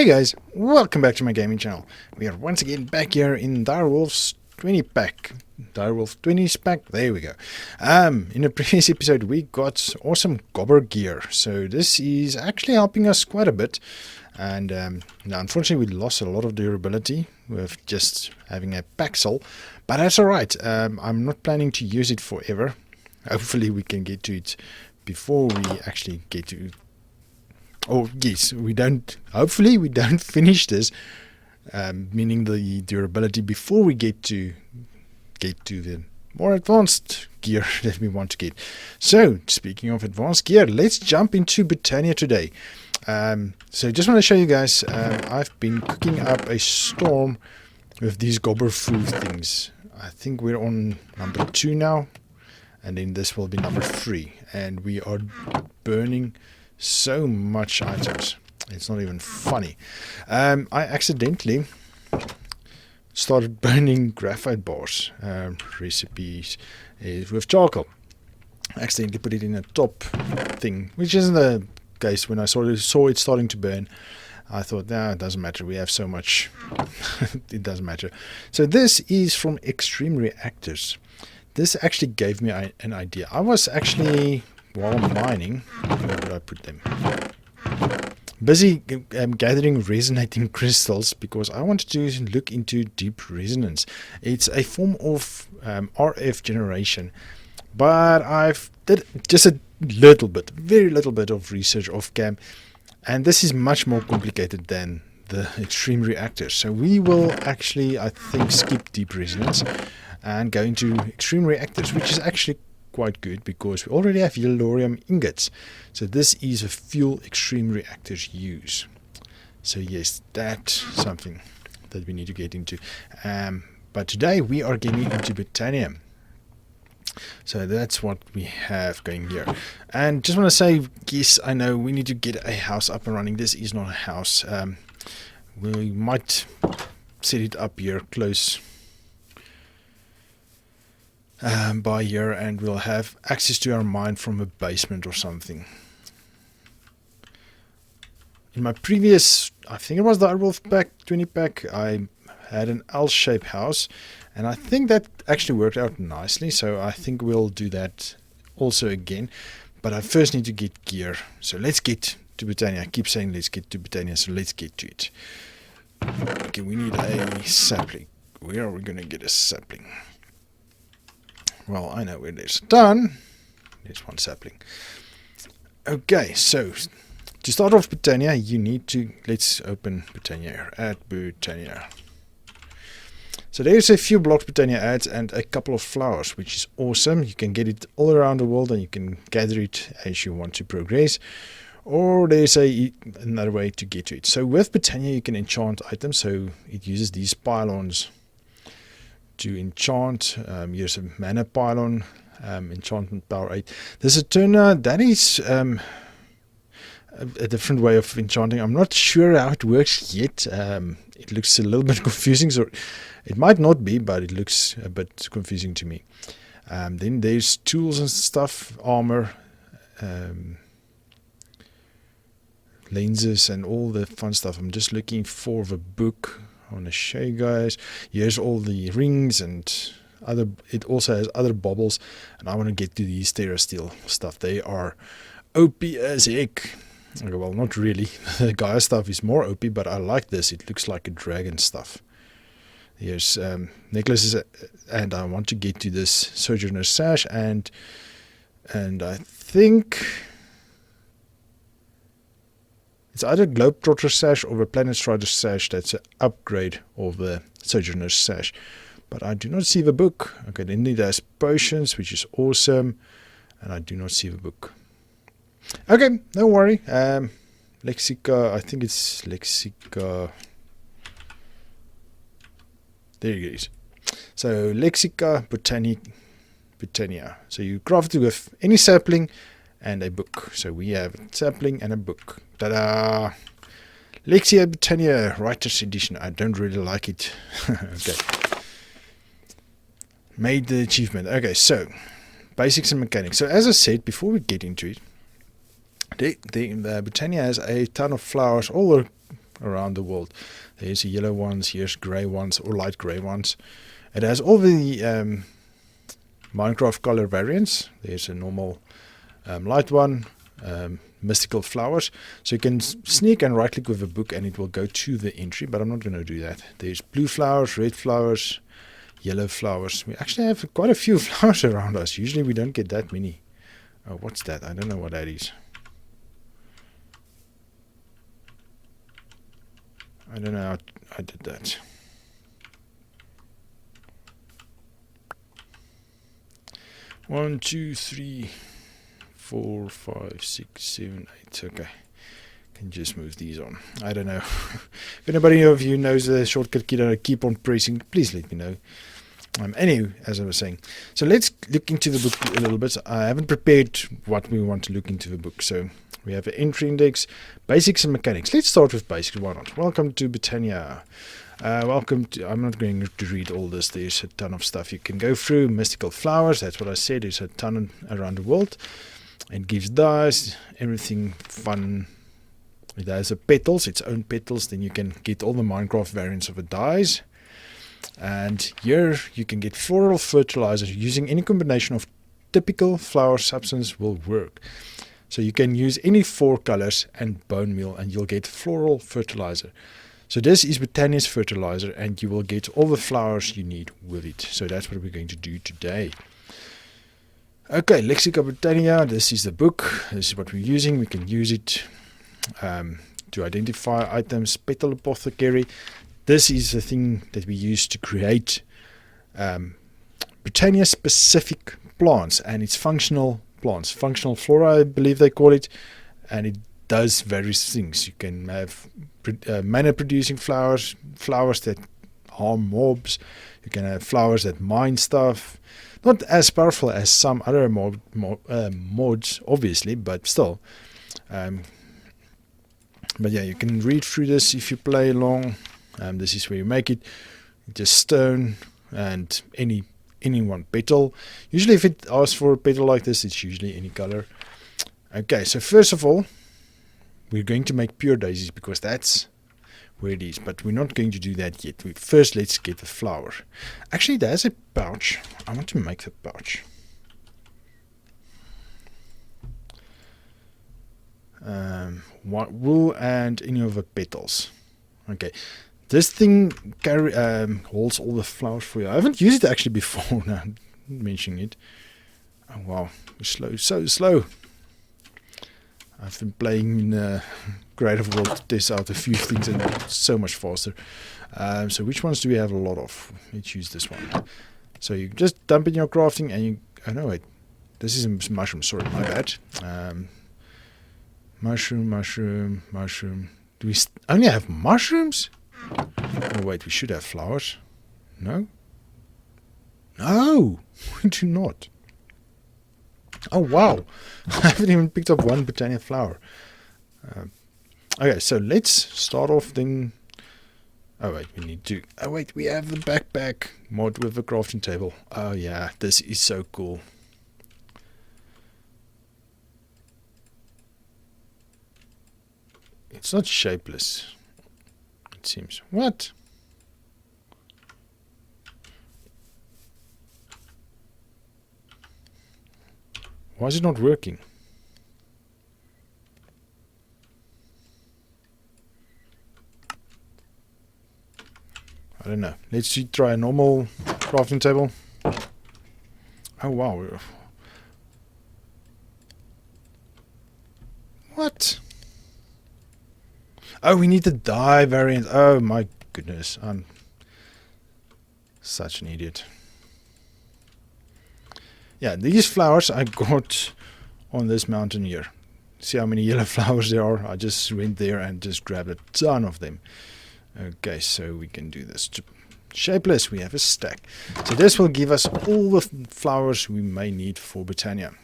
Hey guys, welcome back to my gaming channel. We are once again back here in Direwolf's 20 pack. Direwolf 20's pack, there we go. In a previous episode we got awesome gobber gear. So this is actually helping us quite a bit. And now unfortunately we lost a lot of durability with just having a paxel. But that's alright, I'm not planning to use it forever. Hopefully we can get to it before we actually get to it. Oh yes, hopefully we don't finish this, meaning the durability, before we get to the more advanced gear that we want to get. So speaking of advanced gear, let's jump into Botania today. So just want to show you guys, I've been cooking up a storm with these gobber food things. I think we're on number 2 now, and then this will be number 3, and we are burning so much items, it's not even funny. I accidentally started burning graphite bars recipes with charcoal. I accidentally put it in a top thing, which isn't the case. When I saw it starting to burn, I thought, nah, it doesn't matter, we have so much. It doesn't matter. So this is from Extreme Reactors. This actually gave me an idea. I was actually, while mining, where did I put them? Busy gathering resonating crystals, because I wanted to look into deep resonance. It's a form of RF generation, but I've did just a little bit, very little bit of research off cam, and this is much more complicated than the Extreme Reactors. So we will actually, I think, skip deep resonance and go into Extreme Reactors, which is actually quite good because we already have yellorium ingots. So this is a fuel Extreme Reactors use. So yes, that's something that we need to get into. But today we are getting into Botania. So that's what we have going here. And just want to say, yes, I know we need to get a house up and running. This is not a house. We might set it up here close by here, and we'll have access to our mine from a basement or something. In my previous, I think it was the Direwolf pack 20 pack, I had an L-shaped house, and I think that actually worked out nicely. So I think we'll do that also again, but I first need to get gear. So let's get to Botania. I keep saying let's get to Botania, so let's get to it. Okay, we need a sapling. Where are we going to get a sapling? Well, I know where there's done. There's one sapling. Okay, so to start off Botania, you need to, let's open Botania at Botania. So there's a few blocked Botania ads and a couple of flowers, which is awesome. You can get it all around the world, and you can gather it as you want to progress. Or there's another way to get to it. So with Botania, you can enchant items. So it uses these pylons to enchant. Here's a mana pylon, enchantment power 8. There's a turner that is a different way of enchanting. I'm not sure how it works yet. It looks a little bit confusing, so it might not be, but it looks a bit confusing to me. Then there's tools and stuff, armor, lenses, and all the fun stuff. I'm just looking for the book. I want to show you guys. Here's all the rings and other. It also has other baubles, and I want to get to these TerraSteel stuff. They are OP as heck. Okay, well, not really. The Gaia stuff is more OP, but I like this. It looks like a dragon stuff. Here's necklaces, and I want to get to this Sojourner's Sash, and I think it's either Globetrotter Sash or the Planet Strider Sash. That's an upgrade of the Sojourner's Sash. But I do not see the book. Okay, then it has potions, which is awesome. And I do not see the book. Okay, don't worry. Lexica, I think it's Lexica. There it is. So Lexica Botania. So you craft it with any sapling and a book. So we have a sapling and a book. Ta-da! Lexia Botania Writer's Edition. I don't really like it. Okay. Made the achievement. Okay, so basics and mechanics. So as I said, before we get into it, the Botania has a ton of flowers all around the world. There's yellow ones, here's grey ones or light grey ones. It has all the Minecraft color variants. There's a normal light one, mystical flowers. So you can sneak and right click with a book and it will go to the entry, but I'm not going to do that. There's blue flowers, red flowers, yellow flowers. We actually have quite a few flowers around us. Usually we don't get that many. Oh, what's that? I don't know what that is. I don't know how I did that. One, two, three, 4, 5, 6, 7, 8. Okay. Can just move these on. I don't know. If anybody of you knows the shortcut key that I keep on pressing, please let me know. Anyway, as I was saying, so let's look into the book a little bit. I haven't prepared what we want to look into the book. So we have an entry index, basics and mechanics. Let's start with basics. Why not? Welcome to Botania. Welcome to, I'm not going to read all this. There's a ton of stuff you can go through. Mystical flowers, that's what I said. There's a ton around the world. It gives dyes, everything fun. It has a petals, its own petals. Then you can get all the Minecraft variants of the dyes. And here you can get floral fertilizer using any combination of typical flower substance will work. So you can use any 4 colors and bone meal and you'll get floral fertilizer. So this is Botania's fertilizer and you will get all the flowers you need with it. So that's what we're going to do today. Okay, Lexica Botania, this is the book. This is what we're using. We can use it to identify items. Petal Apothecary. This is the thing that we use to create Botania specific plants and it's functional plants. Functional flora, I believe they call it. And it does various things. You can have mana producing flowers, flowers that harm mobs. You can have flowers that mine stuff. Not as powerful as some other mods, obviously, but still. But yeah, you can read through this if you play along. This is where you make it. Just stone and any one petal. Usually if it asks for a petal like this, it's usually any color. Okay, so first of all, we're going to make pure daisies because that's where it is. But we're not going to do that yet. First, let's get the flower. Actually, there's a pouch. I want to make the pouch. Wool and any of the petals. Okay. This thing holds all the flowers for you. I haven't used it actually before now, mentioning it. Oh wow, slow, so slow. I've been playing in Creative World to test out a few things and it's so much faster. So which ones do we have a lot of? Let's use this one. So you just dump in your crafting and you... Oh no, wait. This is a mushroom. Sorry, my bad. Mushroom, mushroom, mushroom. Do we only have mushrooms? Oh wait, we should have flowers. No? No! We do not. Oh wow! I haven't even picked up one Botania flower. Okay, so let's start off then. Oh wait, we need to... Oh wait, we have the backpack mod with the crafting table. Oh yeah, this is so cool. It's not shapeless. It seems. What? Why is it not working? I don't know. Let's try a normal crafting table. Oh wow. What? Oh, we need the dye variant. Oh my goodness. I'm such an idiot. Yeah, these flowers I got on this mountain here. See how many yellow flowers there are? I just went there and just grabbed a ton of them. Okay, so we can do this. Shapeless, we have a stack. So this will give us all the flowers we may need for Botania.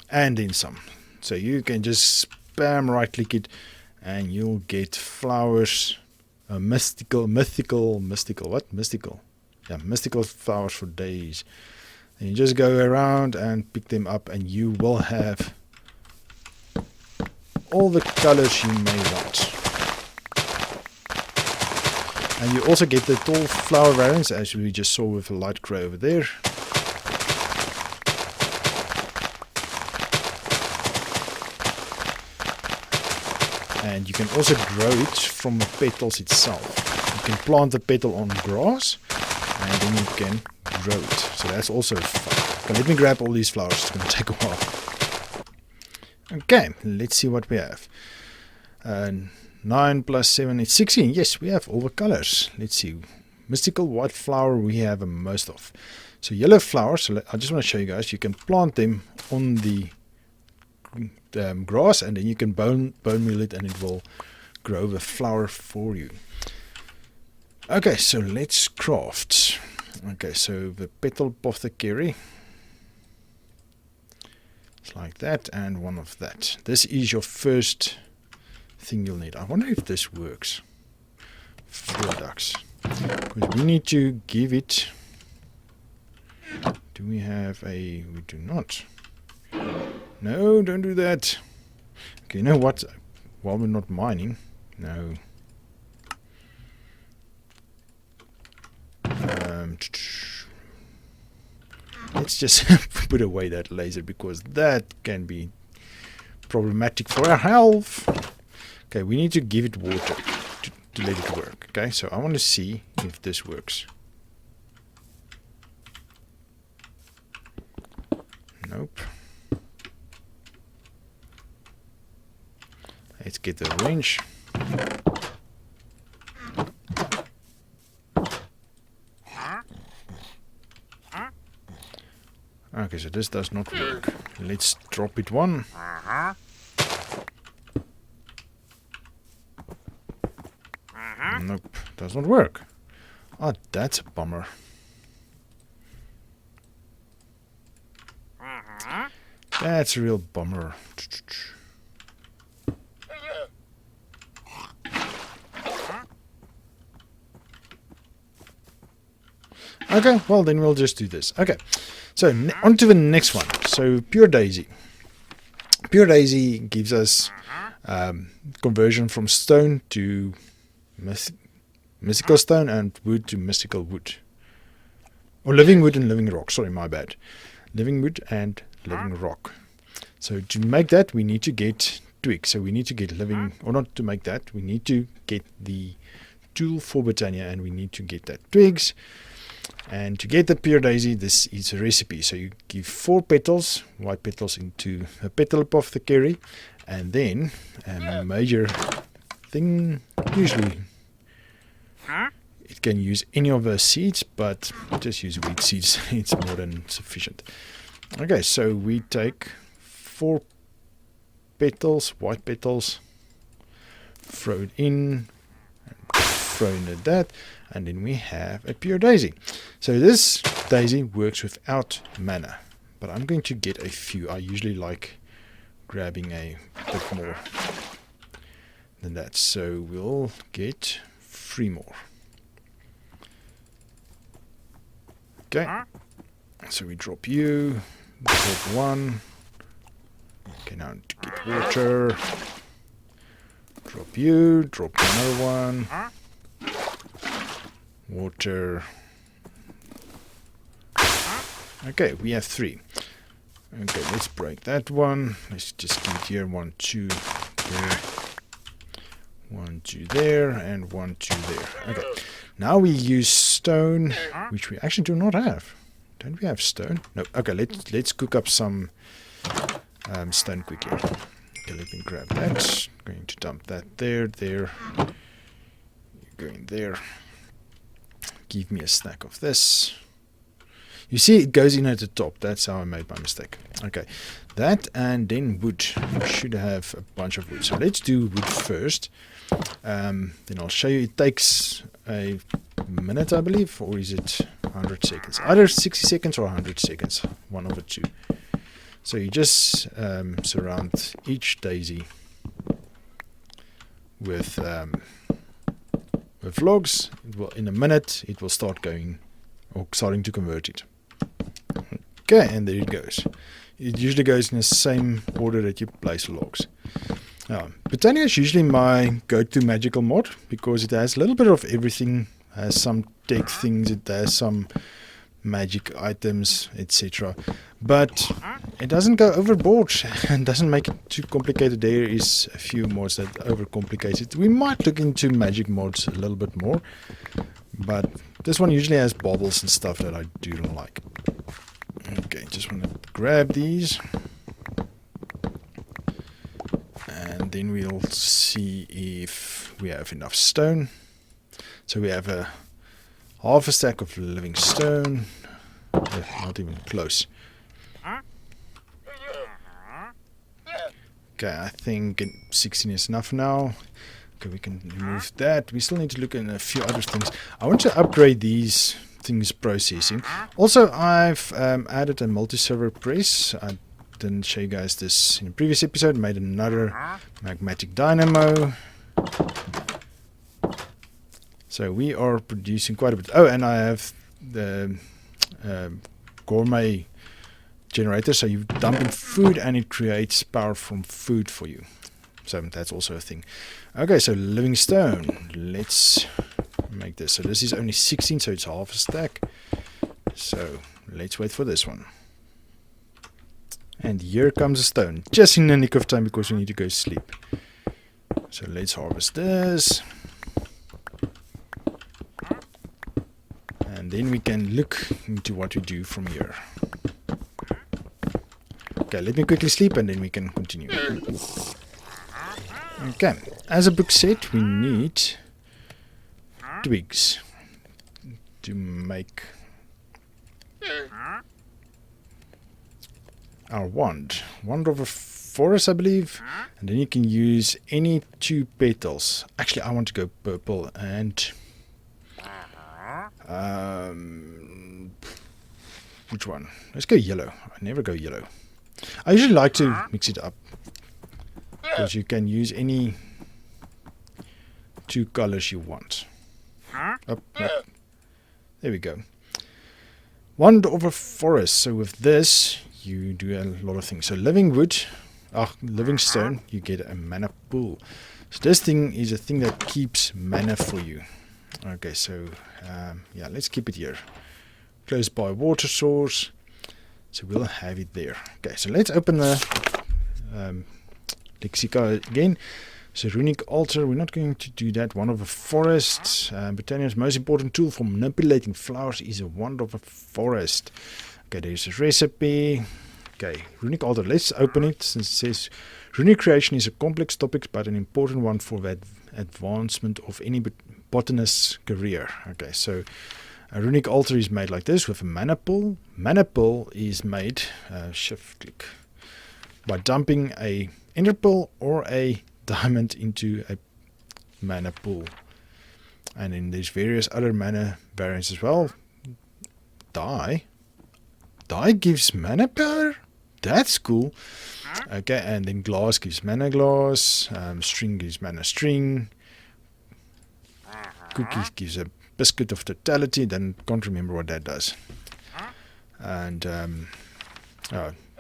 And then some. So you can just spam right click it and you'll get flowers. Mystical, what? Mystical. Yeah, mystical flowers for days. And you just go around and pick them up and you will have all the colors you may want. And you also get the tall flower variants, as we just saw with the light grey over there. And you can also grow it from the petals itself. You can plant the petal on grass, and then you can grow it. So that's also fun. Okay, let me grab all these flowers. It's going to take a while. Okay, let's see what we have. 9 plus 7 is 16. Yes, we have all the colors. Let's see. Mystical white flower we have most of. So yellow flowers, so I just want to show you guys, you can plant them on the grass, and then you can bone meal it, and it will grow the flower for you. Okay, so let's craft. Okay, so the petal apothecary. It's like that, and one of that. This is your first thing you'll need. I wonder if this works. Products. Because we need to give it. Do we have a? We do not. No, don't do that. Okay, you know what? While we're not mining, no. Let's just put away that laser, because that can be problematic for our health. Okay, we need to give it water to let it work. Okay, so I want to see if this works. Nope. Let's get the wrench. Okay, so this does not work. Let's drop it one. Nope, does not work. Oh, that's a bummer. That's a real bummer. Okay, well then we'll just do this. Okay, so on to the next one. So Pure Daisy. Pure Daisy gives us conversion from stone to mystical stone, and wood to mystical wood. Or living wood and living rock. Sorry, my bad. Living wood and living rock. So to make that, we need to get twigs. So we need to get living, or not to make that, we need to get the tool for Botania, and we need to get that twigs. And to get the Pure Daisy, this is a recipe. So you give 4 petals, white petals, into a petal apothecary, and then a major thing, usually it can use any of the seeds, but just use wheat seeds. It's more than sufficient. Okay, so we take 4 petals, white petals, throw it in, throw in that, and then we have a Pure Daisy. So this daisy works without mana, but I'm going to get a few. I usually like grabbing a bit more than that, so we'll get 3 more. Okay, so we drop you, drop 1. Okay, now to get water, drop you, drop another one, water. Okay, we have 3. Okay, let's break that one. Let's just keep it here. 1, 2 there, 1, 2 there, and 1, 2 there. Okay, now we use stone, which we actually do not have. Don't we have stone? No. Okay, let's cook up some stone quickly. Okay, let me grab that. Going to dump that there. You're going there. Give me a stack of this. You see, it goes in at the top. That's how I made my mistake. Okay, that, and then wood. We should have a bunch of wood. So let's do wood first. Then I'll show you. It takes a minute, I believe, or is it 100 seconds? Either 60 seconds or 100 seconds. One of the two. So you just surround each daisy with logs. It will, in a minute, it will start going, or starting to convert it. Okay, and there it goes. It usually goes in the same order that you place logs. Botania is usually my go-to magical mod because it has a little bit of everything. Has some tech things, it has some magic items, etc. But it doesn't go overboard and doesn't make it too complicated. There is a few mods that overcomplicate it. We might look into magic mods a little bit more, but this one usually has baubles and stuff that I do not like. Okay, just want to grab these. And then we'll see if we have enough stone. So we have half a stack of living stone. Not even close. Okay, I think 16 is enough now. Okay, we can remove that. We still need to look at a few other things. I want to upgrade these things processing. Also, I've added a multi-server press. I didn't show you guys this in a previous episode. Made another magmatic dynamo. So we are producing quite a bit. Oh, and I have the gourmet generator. So you dump in food and it creates power from food for you. So that's also a thing. Okay, so living stone. Let's make this. So this is only 16, so it's half a stack. So let's wait for this one. And here comes a stone. Just in the nick of time because we need to go sleep. So let's harvest this. And then we can look into what we do from here. Okay, let me quickly sleep and then we can continue. Okay, as a book said, we need twigs to make our wand. Wand of a forest, I believe. And then you can use any 2 petals. Actually, I want to go purple and... which one? Let's go yellow. I never go yellow. I usually like to mix it up. Because you can use any 2 colors you want. Up. There we go. Wand of a forest. So with this, you do a lot of things. So living wood, living stone, you get a mana pool. So this thing is a thing that keeps mana for you. Okay, so yeah, let's keep it here. Close by water source. So we'll have it there. Okay, so let's open the Lexica again. So runic altar, we're not going to do that. Wand of a forest. Botania's most important tool for manipulating flowers is a wand of a forest. Okay, there's a recipe. Okay, runic altar, let's open it since it says runic creation is a complex topic but an important one for the advancement of any botanist's career. Okay, so a runic altar is made like this with a mana pool. Mana pool is made, shift click, by dumping a ender pearl or a diamond into a mana pool. And then there's various other mana variants as well. Dye gives mana power? That's cool. Okay, and then glass gives mana glass. String gives mana string. Cookies gives a biscuit of totality. Then can't remember what that does. And then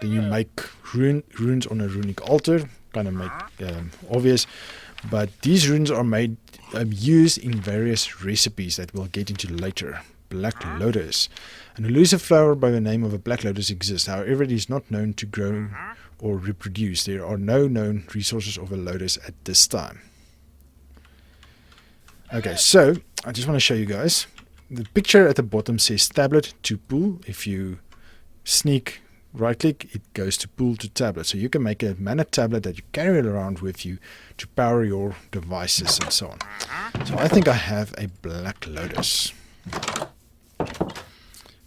you make runes on a runic altar. Kind of make obvious. But these runes are made used in various recipes that we'll get into later. Black lotus. An elusive flower by the name of a black lotus exists. However, it is not known to grow or reproduce. There are no known resources of a lotus at this time. Okay, so I just want to show you guys. The picture at the bottom says tablet to pool. If you sneak right click, it goes to pool to tablet. So you can make a mana tablet that you carry around with you to power your devices and so on. So I think I have a black lotus.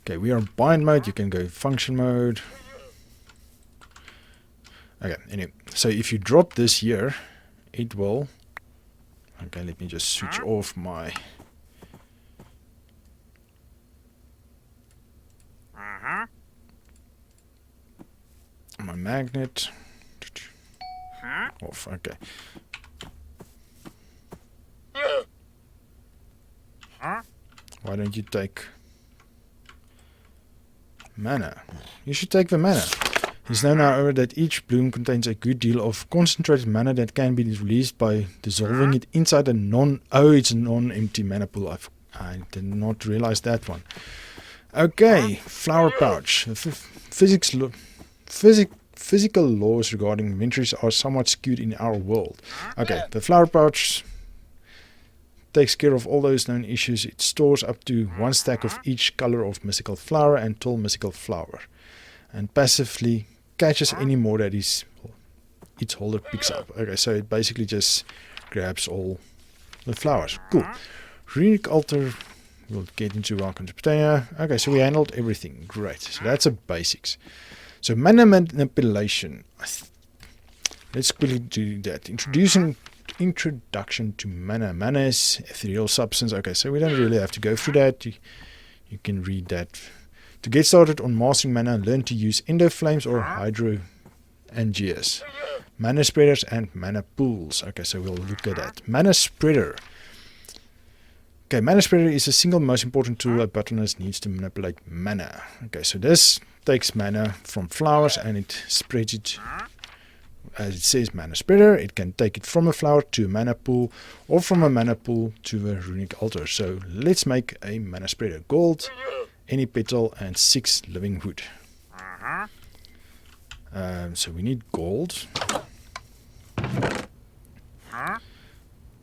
Okay, we are in bind mode. You can go function mode. Okay, anyway, so if you drop this here, it will... Okay, let me just switch off my... my magnet. Off, okay. Why don't you take mana? You should take the mana. It's known, however, that each bloom contains a good deal of concentrated mana that can be released by dissolving it inside a it's a non-empty mana pool. I did not realize that one. Okay, flower pouch. The physical laws regarding inventories are somewhat skewed in our world. Okay, the flower pouch takes care of all those known issues. It stores up to 1 stack of each color of mystical flower and tall mystical flower, and passively catches any more that its holder picks up. Okay, so it basically just grabs all the flowers. Cool. Runic altar. We'll get into Welcome to Botania. Okay, so we handled everything. Great. So that's the basics. So mana manipulation. Let's quickly do that. Introduction to mana. Mana is ethereal substance. Okay, so we don't really have to go through that. You can read that. To get started on mastering mana, learn to use endo flames or hydrangeas, mana spreaders, and mana pools. Okay, so we'll look at that. Mana spreader. Okay, mana spreader is the single most important tool a botanist needs to manipulate mana. Okay, so this takes mana from flowers and it spreads it. As it says mana spreader, it can take it from a flower to a mana pool or from a mana pool to a runic altar. So let's make a mana spreader. Gold, any petal, and 6 living wood. So we need gold.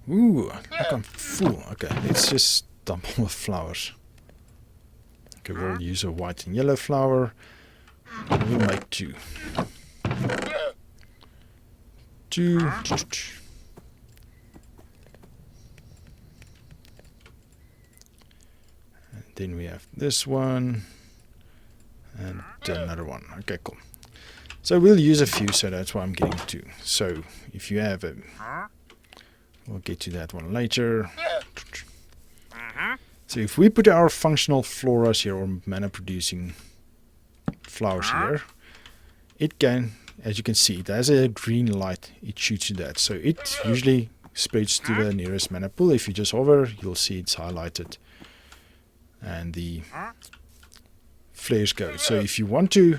Ooh, look, I'm full. Okay, let's just dump all the flowers. Okay, we'll use a white and yellow flower. We'll make 2. And then we have this one. And another one. Okay, cool. So we'll use a few, so that's why I'm getting 2. So if you have a... We'll get to that one later. So if we put our functional floras here, or mana producing flowers here, it can, as you can see, it has a green light. It shoots to that. So it usually spreads to the nearest mana pool. If you just hover, you'll see it's highlighted. And the flares go. So if you want to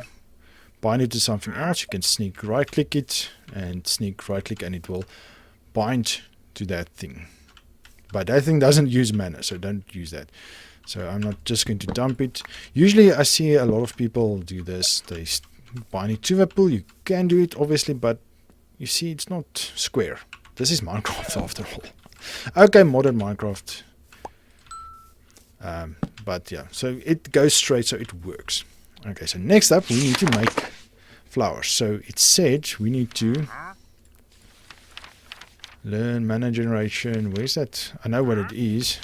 bind it to something else, you can sneak right click it and sneak right click and it will bind to that thing. But that thing doesn't use mana, so don't use that. So I'm not just going to dump it. Usually I see a lot of people do this. They bind it to the pool. You can do it obviously, but you see it's not square. This is Minecraft after all. Okay, modern Minecraft. But yeah, so it goes straight, so it works. Okay, so next up we need to make flowers. So it said we need to learn mana generation. Where's that? I know what it is.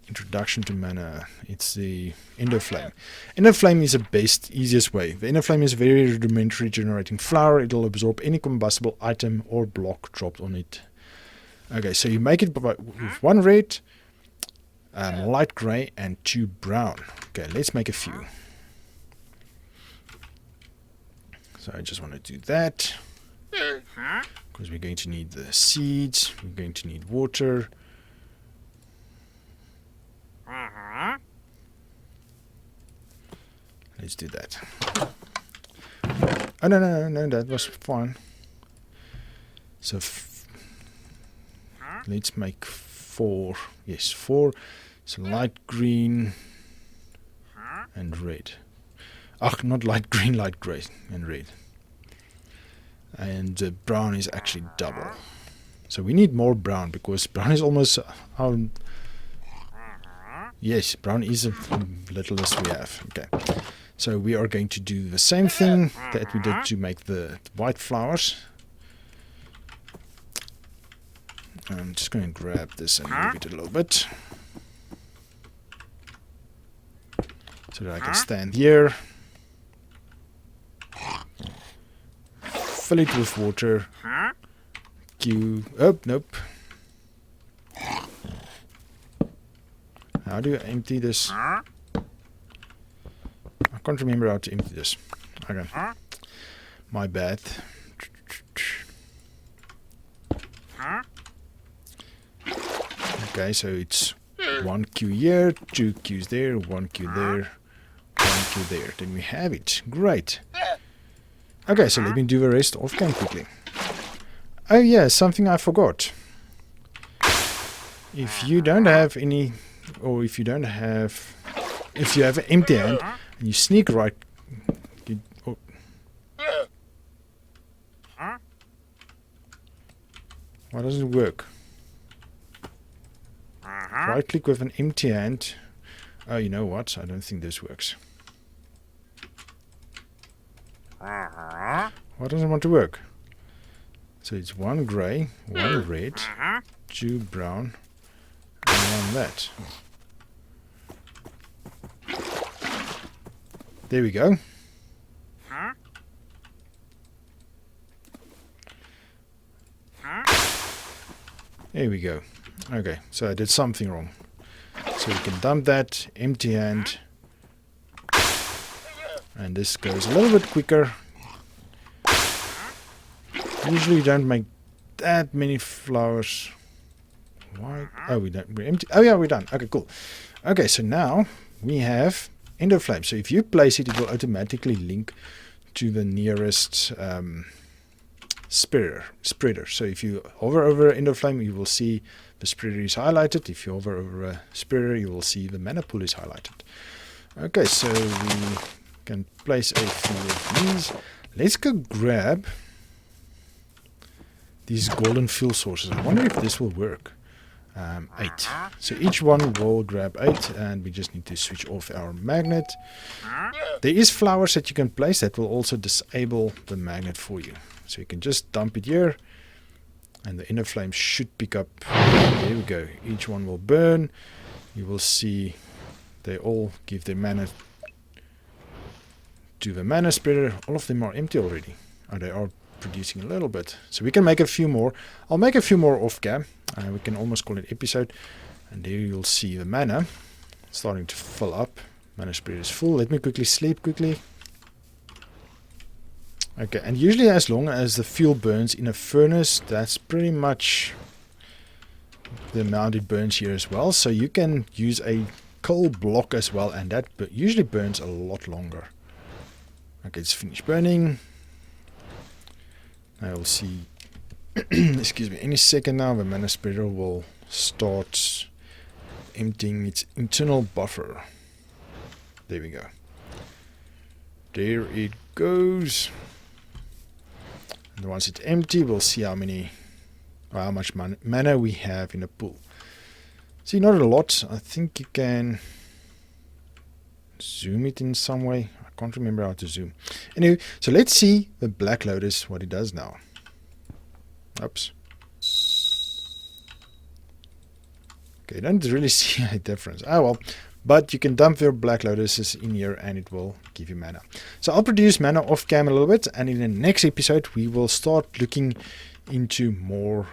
Introduction to mana. It's the endo flame. Endo flame is the best, easiest way. The endo flame is a very rudimentary generating flower. It will absorb any combustible item or block dropped on it. Okay, so you make it with 1 red, light grey, and 2 brown. Okay, let's make a few. So I just want to do that. Because we're going to need the seeds, we're going to need water. Let's do that. Oh, no, that was fine. So let's make 4. Yes, 4. So light green and red. Not light green, light grey and red. And brown is actually double. So we need more brown because brown is almost our... Yes, brown is the littlest we have. Okay. So we are going to do the same thing that we did to make the white flowers. I'm just going to grab this and move it a little bit. So that I can stand here. Fill it with water. Oh, nope. How do you empty this? I can't remember how to empty this. Okay. My bad. Okay, so it's 1 Q here, 2 Qs there, 1 Q there, 1 Q through there. Then we have it. Great. Okay, so let me do the rest off cam quickly. Oh yeah, something I forgot. If you don't have any, or if you don't have, if you have an empty hand and you sneak right, why doesn't it work? Right click with an empty hand. Oh, you know what? I don't think this works. Why doesn't it want to work? So it's one grey, one red, two brown, and one that. There we go. There we go. Okay, so I did something wrong. So we can dump that, empty hand. And this goes a little bit quicker. Usually you don't make that many flowers. Why? Oh, we don't. We're empty. Oh yeah, we're done. Okay, cool. Okay, so now we have endo flame. So if you place it, it will automatically link to the nearest spreader. So if you hover over endo flame, you will see the spreader is highlighted. If you hover over a spreader, you will see the mana pool is highlighted. Okay, so we can place a few of these. Let's go grab these golden fuel sources. I wonder if this will work. 8. So each one will grab 8, and we just need to switch off our magnet. There is flowers that you can place that will also disable the magnet for you. So you can just dump it here, and the inner flame should pick up. There we go. Each one will burn. You will see they all give their mana to the mana spreader. All of them are empty already. Oh, they are producing a little bit. So we can make a few more. I'll make a few more off cam. We can almost call it episode. And there you'll see the mana starting to fill up. Mana spreader is full. Let me quickly sleep quickly. Okay, and usually as long as the fuel burns in a furnace, that's pretty much the amount it burns here as well. So you can use a coal block as well, and that usually burns a lot longer. Okay, it's finished burning. I will see, excuse me, any second now the mana spreader will start emptying its internal buffer. There we go. There it goes. And once it's empty, we'll see how much mana we have in the pool. See, not a lot. I think you can zoom it in some way. I can't remember how to zoom. Anyway, so let's see the Black Lotus, what it does now. Oops. Okay, don't really see a difference. Ah well, but you can dump your Black Lotuses in here and it will give you mana. So I'll produce mana off cam a little bit, and in the next episode we will start looking into more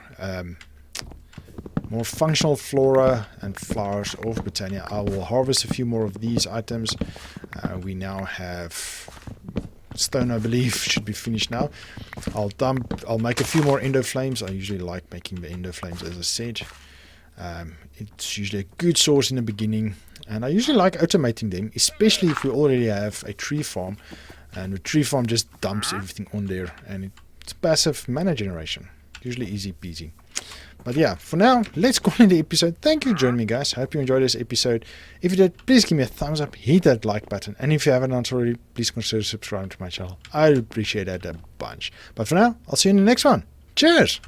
functional flora and flowers of Botania. I will harvest a few more of these items. We now have stone, I believe, should be finished now. I'll make a few more endo flames. I usually like making the endo flames, as I said. It's usually a good source in the beginning, and I usually like automating them, especially if we already have a tree farm, and the tree farm just dumps everything on there, and it's passive mana generation. Usually easy peasy. But yeah, for now, let's call it the episode. Thank you for joining me, guys. Hope you enjoyed this episode. If you did, please give me a thumbs up, hit that like button, and if you haven't already, please consider subscribing to my channel. I would appreciate that a bunch. But for now, I'll see you in the next one. Cheers!